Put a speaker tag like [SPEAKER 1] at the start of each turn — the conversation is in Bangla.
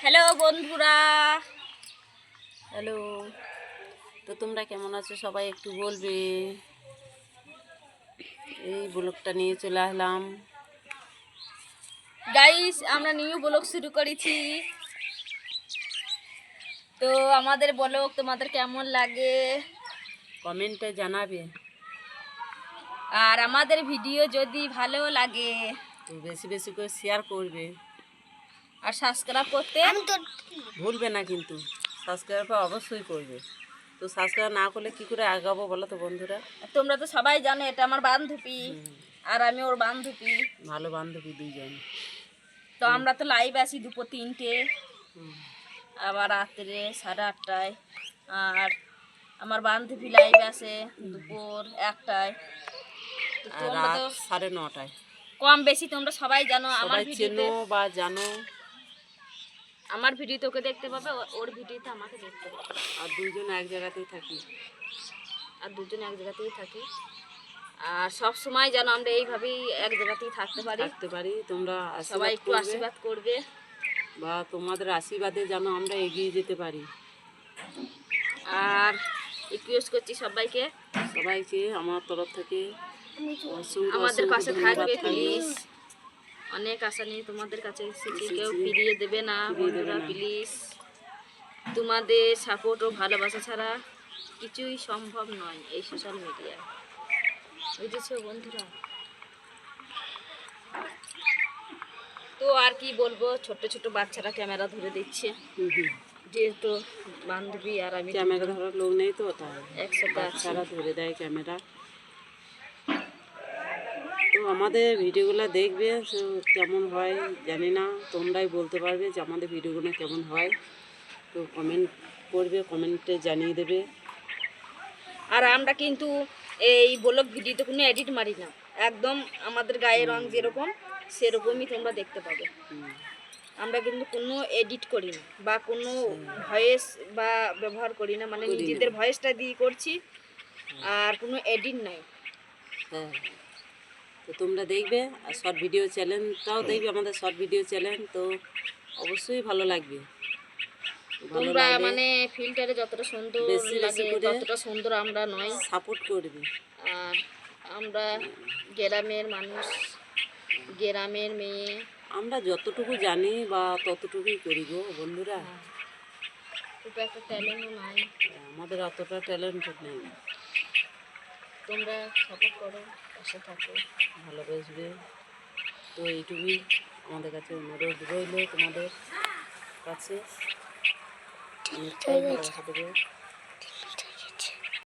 [SPEAKER 1] হ্যালো বন্ধুরা,
[SPEAKER 2] হ্যালো। তো তোমরা কেমন আছো সবাই একটু বলবে। এই ব্লগটা নিয়ে চলে আসলাম।
[SPEAKER 1] গাইস আমরা নিউ ব্লগ শুরু করেছি। তো আমাদের ব্লগ তোমাদের কেমন লাগে
[SPEAKER 2] কমেন্টে জানাবে।
[SPEAKER 1] আর আমাদের ভিডিও যদি ভালো লাগে
[SPEAKER 2] তো বেশি বেশি করে শেয়ার করবে
[SPEAKER 1] আর সাবস্ক্রাইব করতে
[SPEAKER 2] ভুলবে না, কিন্তু সাবস্ক্রাইব অবশ্যই করবে। তো সাবস্ক্রাইব না করলে কি করে আগাবো বলো তো বন্ধুরা।
[SPEAKER 1] তোমরা তো সবাই জানো এটা আমার বান্ধবী আর আমি ওর বান্ধবী।
[SPEAKER 2] ভালো বান্ধবী দুইজন।
[SPEAKER 1] তো আমরা তো লাইভ আসি দুপুর 3টে, আবার রাত্রে 8:30টায়। আর আমার বান্ধবী লাইভ আসে দুপুর 1টায়। তো
[SPEAKER 2] আর
[SPEAKER 1] তোমরা
[SPEAKER 2] রাত
[SPEAKER 1] তো
[SPEAKER 2] 9:30টায়।
[SPEAKER 1] কম বেশি তোমরা সবাই জানো। আমার
[SPEAKER 2] সবাই
[SPEAKER 1] ভিডিওতে
[SPEAKER 2] চেনো বা জানো।
[SPEAKER 1] আমার ভিডিও তোকে দেখতে পাবে, ওর ভিডিওতে আমাকে দেখতে পাবে।
[SPEAKER 2] আর দুইজন এক জায়গাতেই থাকি।
[SPEAKER 1] আর দুজনে এক জায়গাতেই থাকি। আর সব সময় যেন আমরা এইভাবেই এক জায়গাতেই থাকতে পারি।
[SPEAKER 2] তোমরা
[SPEAKER 1] সবাই
[SPEAKER 2] আশীর্বাদ
[SPEAKER 1] একটু
[SPEAKER 2] করবে,
[SPEAKER 1] আশীর্বাদ করবে।
[SPEAKER 2] বা তোমাদের আশীর্বাদে যেন আমরা এগিয়ে যেতে পারি।
[SPEAKER 1] আর রিকোয়েস্ট করছি সবাইকে
[SPEAKER 2] আমার তরফ থেকে
[SPEAKER 1] আমাদের
[SPEAKER 2] অসংখ্য
[SPEAKER 1] পাশে
[SPEAKER 2] ধন্যবাদ
[SPEAKER 1] থাকবে
[SPEAKER 2] থাকলো।
[SPEAKER 1] প্লিজ। অনেক আশা নিয়ে তোমাদের কাছে এসেছি, কেউ
[SPEAKER 2] এসেছি।
[SPEAKER 1] ফিরিয়ে দেবে না
[SPEAKER 2] ফিরিয়ে দেবে
[SPEAKER 1] বন্ধুরা
[SPEAKER 2] না।
[SPEAKER 1] প্লিজ। তোমাদের সাপোর্ট ও ভালোবাসা ছাড়া কিছুই সম্ভব নয় এই সোশ্যাল মিডিয়ায়, বুঝেছো বন্ধুরা। তো আর কি বলবো, ছোট ছোট বাচ্চারা ক্যামেরা ধরে দিচ্ছে, যেহেতু বান্ধবী আর আমি
[SPEAKER 2] ক্যামেরা ধরার লোক নেই, তো তাই
[SPEAKER 1] একসাথে আছি।
[SPEAKER 2] বাচ্চারা ধরে দেয় ক্যামেরা। তো আমাদের ভিডিওগুলো দেখবে, তো কেমন হয় জানি না, তোমরাই বলতে পারবে যে আমাদের ভিডিওগুলো কেমন হয়। তো কমেন্ট করবে, কমেন্টে জানিয়ে দেবে।
[SPEAKER 1] আর আমরা কিন্তু এই ব্লগ ভিডিওতে কোনো এডিট মারি না, একদম আমাদের গায়ের রং যেরকম সেরকমই তোমরা দেখতে পাবে। আমরা কিন্তু কোনো এডিট করি না বা কোনো ভয়েস বা ব্যবহার করি না, মানে নিজেদের ভয়েসটা দিয়ে করছি, আর কোনো এডিট নাই।
[SPEAKER 2] হ্যাঁ, তো তোমরা দেখবে। আর শর্ট ভিডিও চ্যানেলটাও দেখবে, আমাদের শর্ট ভিডিও চ্যানেল, তো অবশ্যই ভালো লাগবে। ভালো
[SPEAKER 1] তোমরা
[SPEAKER 2] লাগলে
[SPEAKER 1] মানে ফিল্টারে যতটা সুন্দর
[SPEAKER 2] বেশি বেশি
[SPEAKER 1] লাগে
[SPEAKER 2] করে
[SPEAKER 1] ততটা সুন্দর আমরা নয়।
[SPEAKER 2] সাপোর্ট করবে।
[SPEAKER 1] আর আমরা গ্রামের মানুষ, গ্রামের মেয়ে।
[SPEAKER 2] আমরা যতটুকু জানি বা ততটুকুই করি গো বন্ধুরা।
[SPEAKER 1] খুব একটা ট্যালেন্টও নাই,
[SPEAKER 2] আমাদের অতটা ট্যালেন্ট নেই।
[SPEAKER 1] তোমরা সাপোর্ট করো, পাশে থাকো,
[SPEAKER 2] ভালোবাসবে। তো এইটুকুই আমাদের কাছে অনুরোধ রইল, তোমাদের কাছে অনেকটাই ভালোবাসা দেবে।